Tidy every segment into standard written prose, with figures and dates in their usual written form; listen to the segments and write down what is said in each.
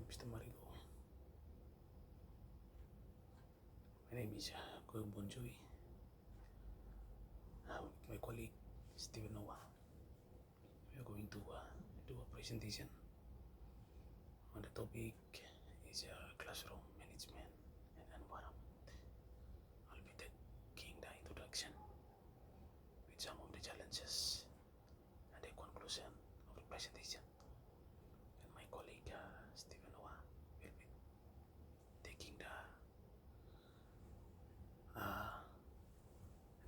Mr. Marigo. My name is Koyo Bonjoy. With my colleague Steven Noah, we are going to do a presentation on the topic is classroom management and environment. I'll be taking the introduction with some of the challenges and the conclusion of the presentation. And my colleague Steven Noah will be taking the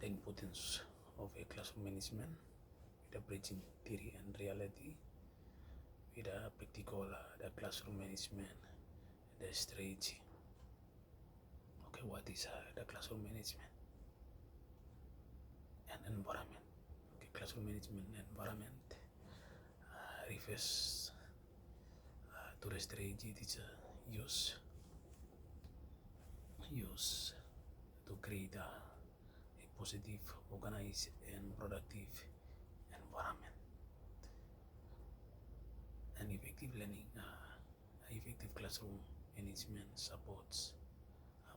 importance of a classroom management with a bridging theory and reality, with a practical the classroom management and the strategy. Okay, what is the classroom management and environment? Okay, classroom management and environment refers to the strategy teacher use to create a positive, organized, and productive environment. And effective learning, effective classroom management supports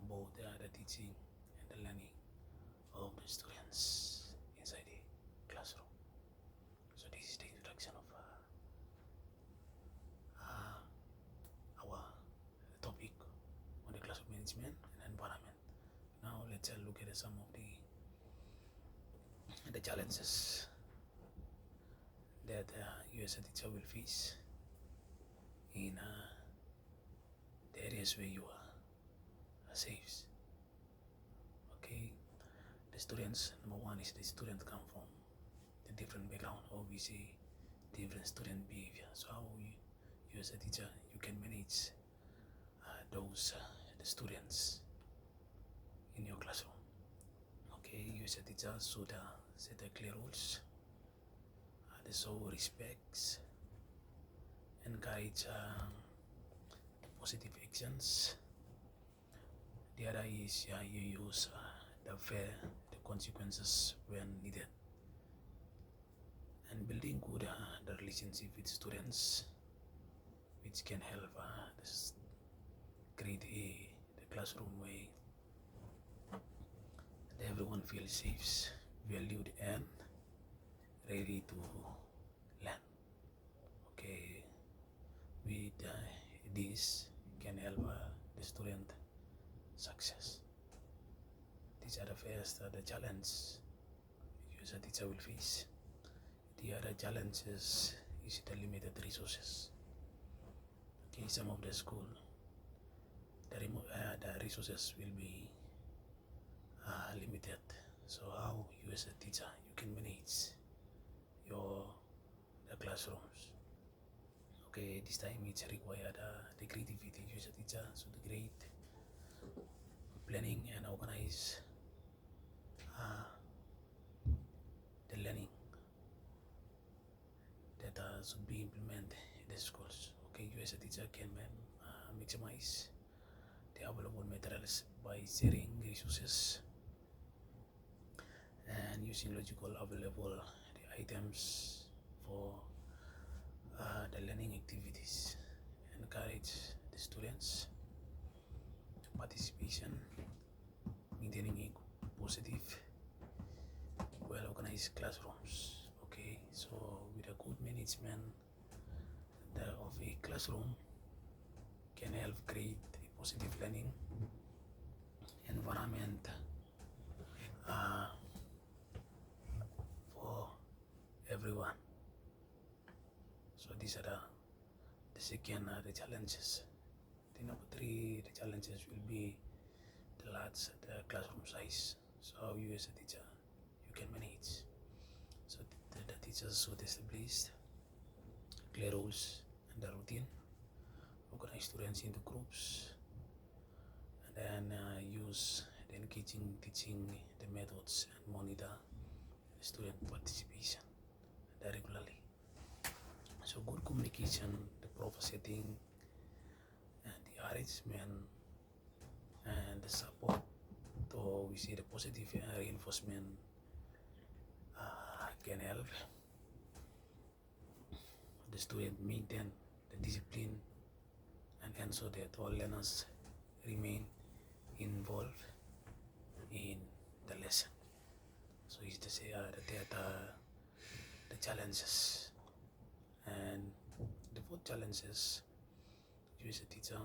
both the teaching and the learning of the students inside the classroom. So this is the introduction of our topic on the classroom management and environment. Now let's look at some of the challenges that you as a teacher will face in the areas where you are safe. Okay, the students, number one is the student come from the different background, or we say different student behavior. So how you as a teacher, you can manage those the students in your classroom. Okay, you as a teacher should set the clear rules, they show respects, encourage positive actions. The other is you use the consequences when needed, and building good the relationship with students, which can help create the classroom way that everyone feels safe, valued, and ready to learn. Okay, with this can help the student success. These are the first the challenge you as a teacher will face. The other challenges is the limited resources. Okay, some of the school the resources will be limited. So how you as a teacher you can manage the classrooms. Okay, this time it's required the creativity you as a teacher, so the great planning and organize the learning that should be implemented in the schools. Okay, you as a teacher can maximize the available materials by sharing resources and using logical available the items for the learning activities. Encourage the students to participation, maintaining a positive, well-organized classrooms. Okay, so with a good management of a classroom can help create a positive learning environment for everyone. So these are the second the challenges. The number three, the challenges will be the classroom size. So how you as a teacher you can manage. So the teachers should establish clear rules and the routine, organize students into groups, and then use the engaging teaching the methods and monitor student participation regularly. So good communication, the proper setting, and the arrangement and the support, or we see the positive reinforcement can help the student maintain the discipline and ensure that all learners remain involved in the lesson. So is to say that the challenges, and the fourth challenges you as a teacher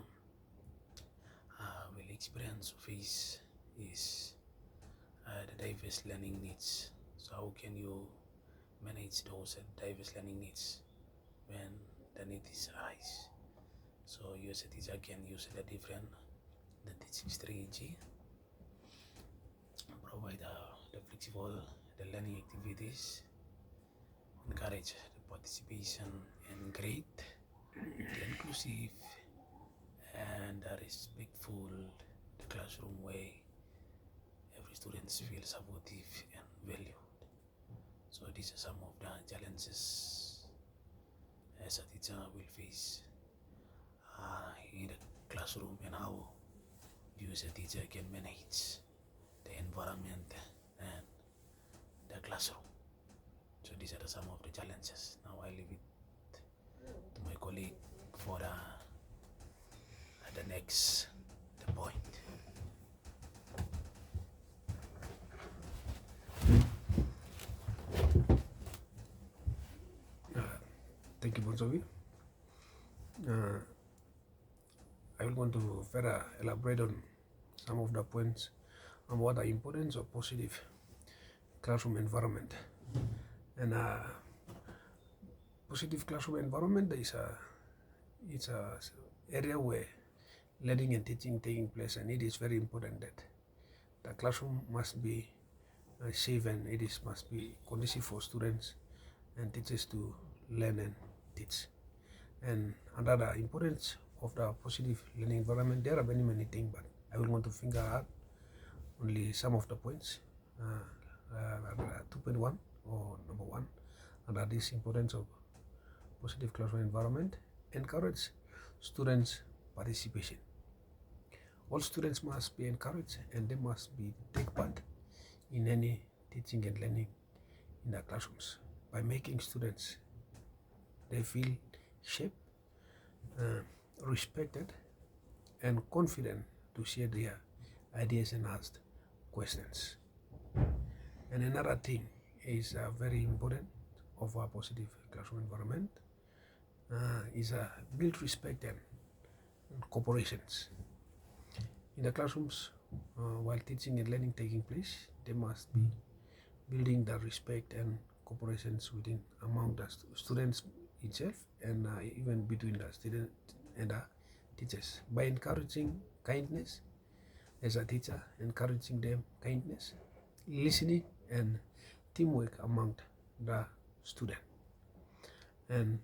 will experience or face is the diverse learning needs. So how can you manage those diverse learning needs when the need is arise? So you as a teacher can use the teaching strategy, provide the flexible the learning activities, encourage the participation and create the inclusive and respectful the classroom way every student feels supportive and valued. So these are some of the challenges as a teacher will face in the classroom, and how you as a teacher can manage the environment and the classroom. So these are some of the challenges. Now I leave it to my colleague for the next point. Thank you, Bonsovi. I will want to further elaborate on some of the points on what the importance of positive classroom environment. And positive classroom environment is it's a area where learning and teaching taking place, and it is very important that the classroom must be safe, and must be conducive for students and teachers to learn and teach. And under the importance of the positive learning environment, there are many things, but I will want to finger out only some of the points. 2.1 or number 1, under this importance of positive classroom environment, encourage students' participation. All students must be encouraged, and they must be take part in any teaching and learning in the classrooms by making students they feel safe, respected, and confident to share their ideas and ask questions. And another thing is very important of a positive classroom environment is build respect and cooperations. In the classrooms, while teaching and learning taking place, they must be building the respect and cooperations within among the students itself, and even between the student and the teachers, by encouraging kindness. As a teacher, encouraging them kindness, listening, and teamwork among the student. And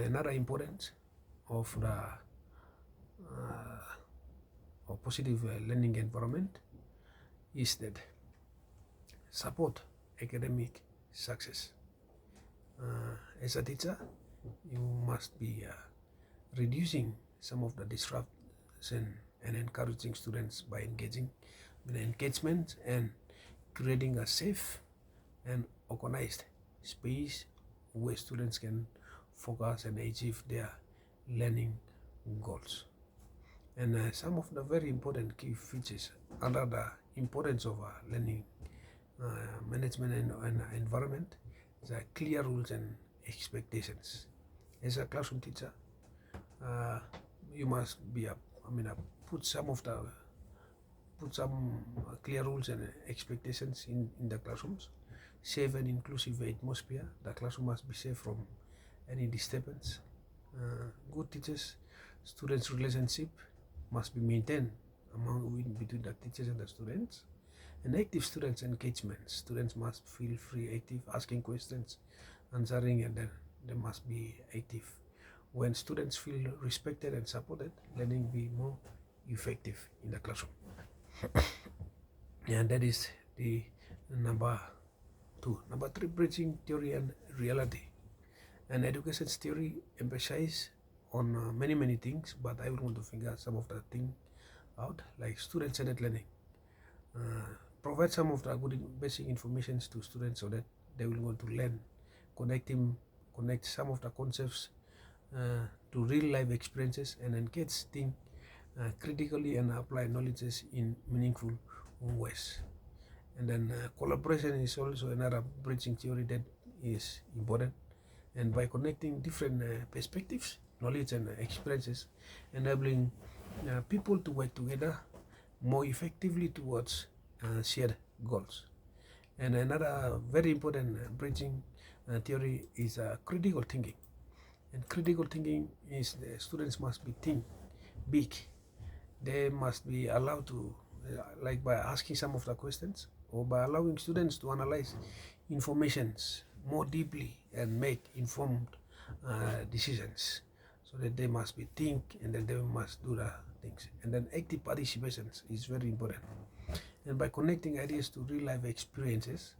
another importance of the positive learning environment is that support academic success. As a teacher, you must be reducing some of the disruption and encouraging students by engaging in engagement and creating a safe and organized space where students can focus and achieve their learning goals. And some of the very important key features under the importance of learning management and environment is clear rules and expectations. As a classroom teacher, you must be put some clear rules and expectations in the classrooms. Safe and inclusive atmosphere. The classroom must be safe from any disturbance. Good teachers students relationship must be maintained between the teachers and the students. And active students engagement. Students must feel free, active, asking questions, answering, and then they must be active. When students feel respected and supported, learning be more effective in the classroom. And that is the number 2. Number 3, bridging theory and reality. And education theory emphasizes on many things, but I will want to figure some of the things out, like student-centered learning. Provide some of the good basic information to students so that they will want to learn, connect some of the concepts to to real life experiences and engage, think critically, and apply knowledges in meaningful ways. And then collaboration is also another bridging theory that is important. And by connecting different perspectives, knowledge, and experiences, enabling people to work together more effectively towards shared goals. And another very important bridging theory is critical thinking. And critical thinking is the students must be think big. They must be allowed to, like by asking some of the questions or by allowing students to analyze informations more deeply and make informed decisions. So that they must be think and then they must do the things. And then active participation is very important. And by connecting ideas to real life experiences,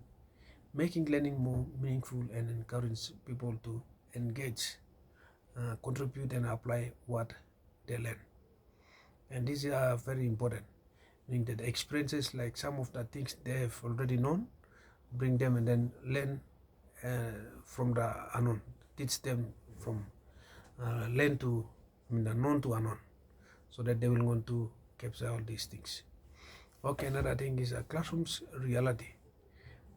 making learning more meaningful and encourage people to engage, contribute, and apply what they learn. And these are very important, meaning that experiences like some of the things they have already known, bring them and then learn from the unknown, teach them from learn to the known to unknown, so that they will want to capture all these things. Okay, another thing is a classroom's reality.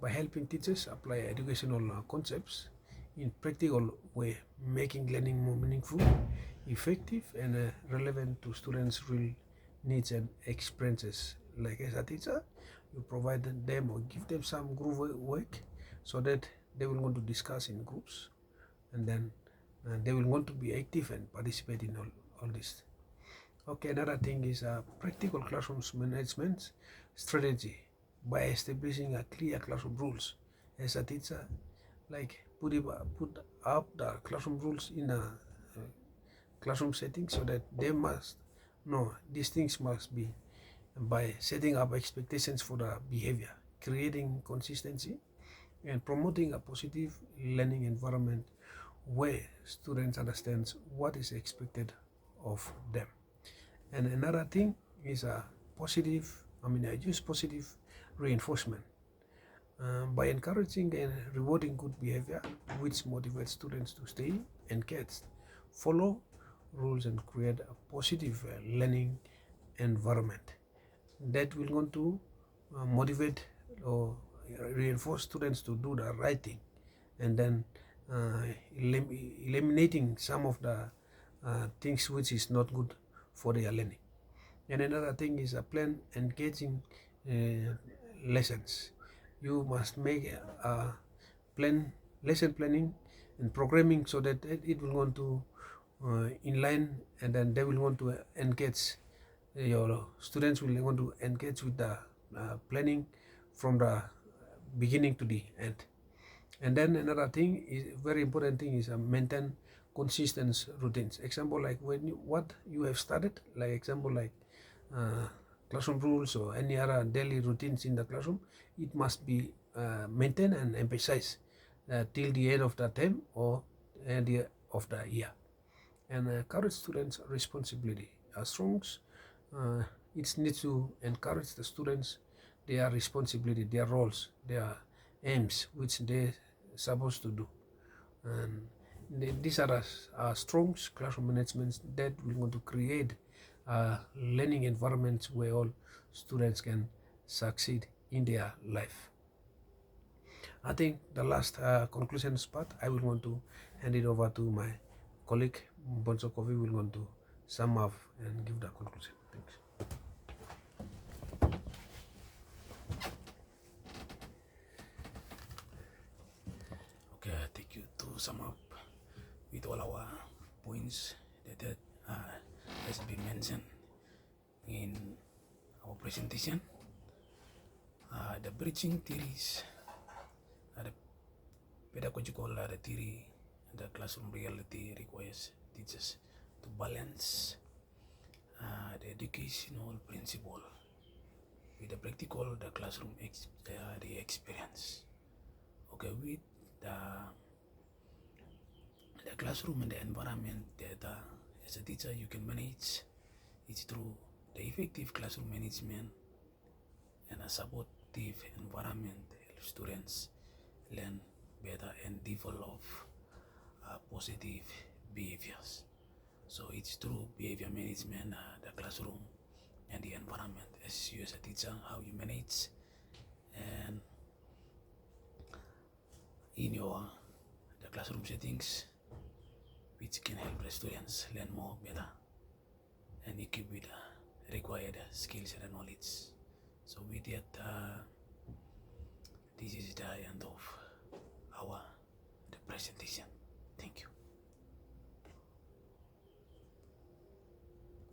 By helping teachers apply educational concepts in practical way, making learning more meaningful, effective, and relevant to students' real needs and experiences. Like as a teacher, you provide them or give them some group work so that they will want to discuss in groups, and then they will want to be active and participate in all this. Okay, another thing is practical classroom management strategy. By establishing a clear classroom rules as a teacher, like put up the classroom rules in a classroom setting, so that they must know these things must be, by setting up expectations for the behavior, creating consistency, and promoting a positive learning environment where students understand what is expected of them. And another thing is I use positive reinforcement. By encouraging and rewarding good behavior, which motivates students to stay engaged, follow rules, and create a positive learning environment that will going to motivate or reinforce students to do the right thing, and then eliminating some of the things which is not good for their learning. And another thing is a plan engaging lessons. You must make a lesson planning and programming, so that it will want to in line, and then they will want to engage. Your students will want to engage with the planning from the beginning to the end. And then another thing is very important thing is maintain consistent routines. Example like what you have started, like example like classroom rules or any other daily routines in the classroom, it must be maintained and emphasized till the end of the term or end of the year. And encourage students' responsibility. As strong, it needs to encourage the students their responsibility, their roles, their aims, which they supposed to do. And these are strong classroom managements that will want to create learning environments where all students can succeed in their life. I think the last conclusions part, I will want to hand it over to my colleague Bonso Kofi. Will want to sum up and give the conclusion. Thanks. Okay, thank you to sum up with all our points that has been mentioned in our presentation. The bridging theories, the pedagogical theory, and the classroom reality requires teachers to balance the educational principle with the practical, the classroom the experience. Okay, with the classroom and the environment that as a teacher you can manage, it's through the effective classroom management and a supportive environment help students learn better and develop positive behaviors. So it's through behavior management, the classroom and the environment as you as a teacher, how you manage, and in your the classroom settings, which can help the students learn more better and equip with required skills and knowledge. So with that, this is the end of our the presentation. Thank you.